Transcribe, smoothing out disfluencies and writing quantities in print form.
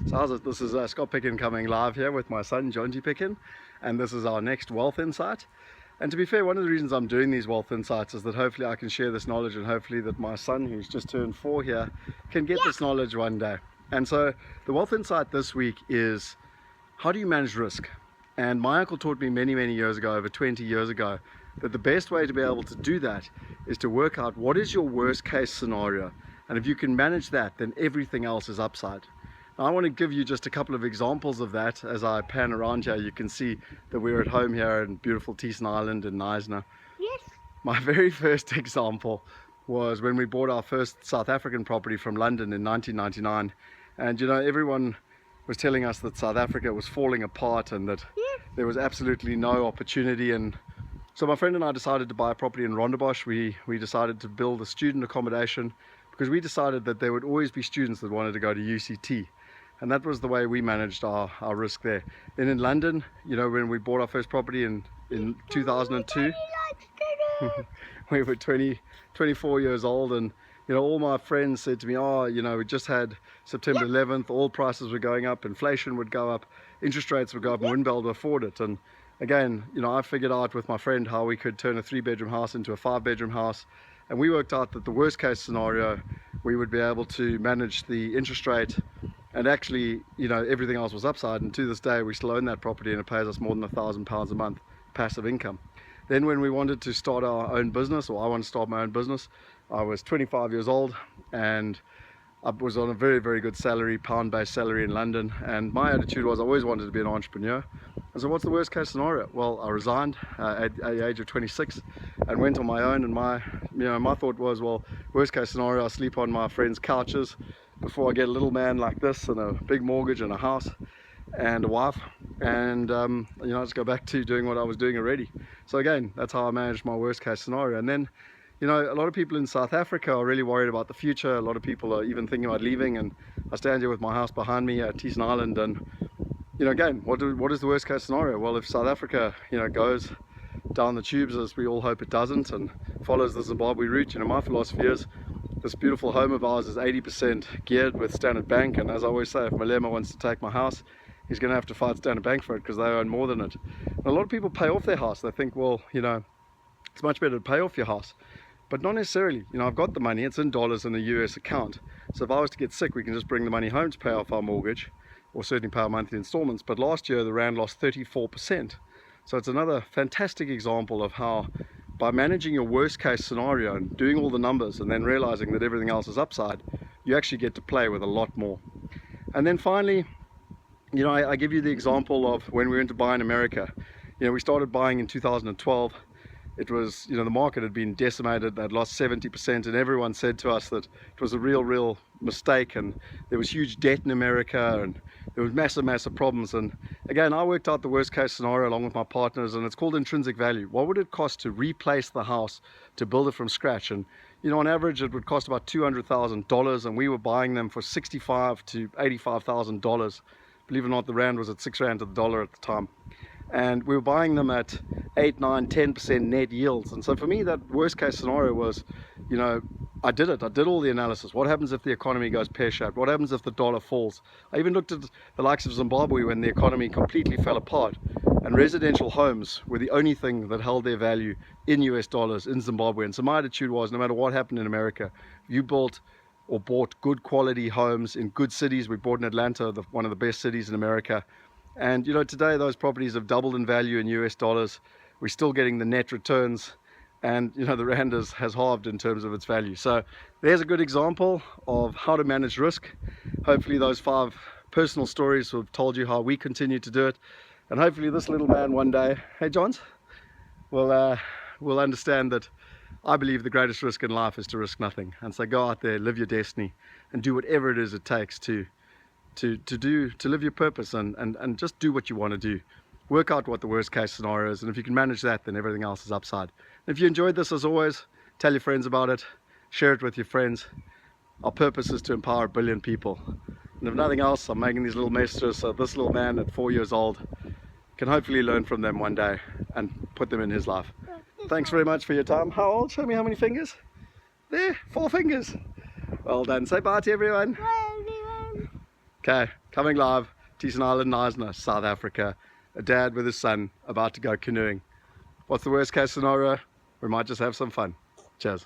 So how's it? This is Scott Picken coming live here with my son John G. Picken, and this is our next Wealth Insight. And to be fair, one of the reasons I'm doing these Wealth Insights is that hopefully I can share this knowledge, and hopefully that my son, who's just turned 4 here, can get this knowledge one day. And so the Wealth Insight this week is, how do you manage risk? And my uncle taught me many years ago, over 20 years ago, that the best way to be able to do that is to work out what is your worst case scenario. And if you can manage that, then everything else is upside. Now, I want to give you just a couple of examples of that. As I pan around here, you can see that we're at home here in beautiful Teeson Island in Knysna. Yes. My very first example was when we bought our first South African property from London in 1999. And you know, everyone was telling us that South Africa was falling apart and that there was absolutely no opportunity. And so my friend and I decided to buy a property in Rondebosch. We decided to build a student accommodation because we decided that there would always be students that wanted to go to UCT. And that was the way we managed our risk there. Then in London, you know, when we bought our first property in 2002, we were 24 years old, and you know, all my friends said to me, oh, you know, we just had September 11th, all prices were going up, inflation would go up, interest rates would go up, and we wouldn't be able to afford it. And again, you know, I figured out with my friend how we could turn a 3-bedroom house into a 5-bedroom house. And we worked out that the worst case scenario, we would be able to manage the interest rate, and actually, you know, everything else was upside. And to this day, we still own that property, and it pays us more than £1,000 a month passive income. Then when we wanted to start our own business, or I wanted to start my own business, I was 25 years old, and I was on a very good salary, pound-based salary in London. And my attitude was I always wanted to be an entrepreneur. And so what's the worst case scenario? Well, I resigned at the age of 26 and went on my own. And my thought was, well, worst case scenario, I'll sleep on my friends' couches before I get a little man like this and a big mortgage and a house and a wife, and you know, just go back to doing what I was doing already. So again, that's how I managed my worst case scenario. And then, you know, a lot of people in South Africa are really worried about the future. A lot of people are even thinking about leaving, and I stand here with my house behind me at Teeson Island, and you know, again, what is the worst case scenario? Well, if South Africa, you know, goes down the tubes, as we all hope it doesn't, and follows the Zimbabwe route, you know, my philosophy is this beautiful home of ours is 80% geared with Standard Bank. And as I always say, if Malema wants to take my house, he's going to have to fight Standard Bank for it because they own more than it. And a lot of people pay off their house. They think, well, you know, it's much better to pay off your house. But not necessarily. You know, I've got the money, it's in dollars in the US account. So if I was to get sick, we can just bring the money home to pay off our mortgage, or certainly pay our monthly installments. But last year, the Rand lost 34%. So it's another fantastic example of how, by managing your worst case scenario and doing all the numbers and then realizing that everything else is upside, you actually get to play with a lot more. And then finally, you know, I give you the example of when we went to buy in America. You know, we started buying in 2012. It was, you know, the market had been decimated, they'd lost 70%, and everyone said to us that it was a real mistake, and there was huge debt in America, and there was massive problems. And again, I worked out the worst case scenario along with my partners, and it's called intrinsic value. What would it cost to replace the house, to build it from scratch? And you know, on average it would cost about $200,000, and we were buying them for $65,000 to $85,000. Believe it or not, the Rand was at 6 Rand to the dollar at the time. And we were buying them at 8, 9, 10% net yields. And so for me, that worst case scenario was, you know, I did all the analysis. What happens if the economy goes pear-shaped? What happens if the dollar falls? I even looked at the likes of Zimbabwe when the economy completely fell apart, and residential homes were the only thing that held their value in US dollars in Zimbabwe. And so my attitude was, no matter what happened in America, you built or bought good quality homes in good cities. We bought in Atlanta, one of the best cities in America. And you know, today those properties have doubled in value in US dollars. We're still getting the net returns, and you know, the Rand has halved in terms of its value. So there's a good example of how to manage risk. Hopefully those 5 personal stories have told you how we continue to do it, and hopefully this little man one day, hey Johns, will understand that I believe the greatest risk in life is to risk nothing. And so go out there, live your destiny, and do whatever it is it takes to live your purpose, and just do what you want to do. Work out what the worst case scenario is, and if you can manage that, then everything else is upside. And if you enjoyed this, as always, tell your friends about it, share it with your friends. Our purpose is to empower 1 billion people. And if nothing else, I'm making these little messages so this little man at 4 years old can hopefully learn from them one day and put them in his life. Thanks very much for your time. How old? Show me how many fingers. There, 4 fingers. Well done. Say bye to everyone. Bye, everyone. Okay, coming live, Teeson Island, Knysna, South Africa. A dad with his son about to go canoeing. What's the worst case scenario? We might just have some fun. Cheers.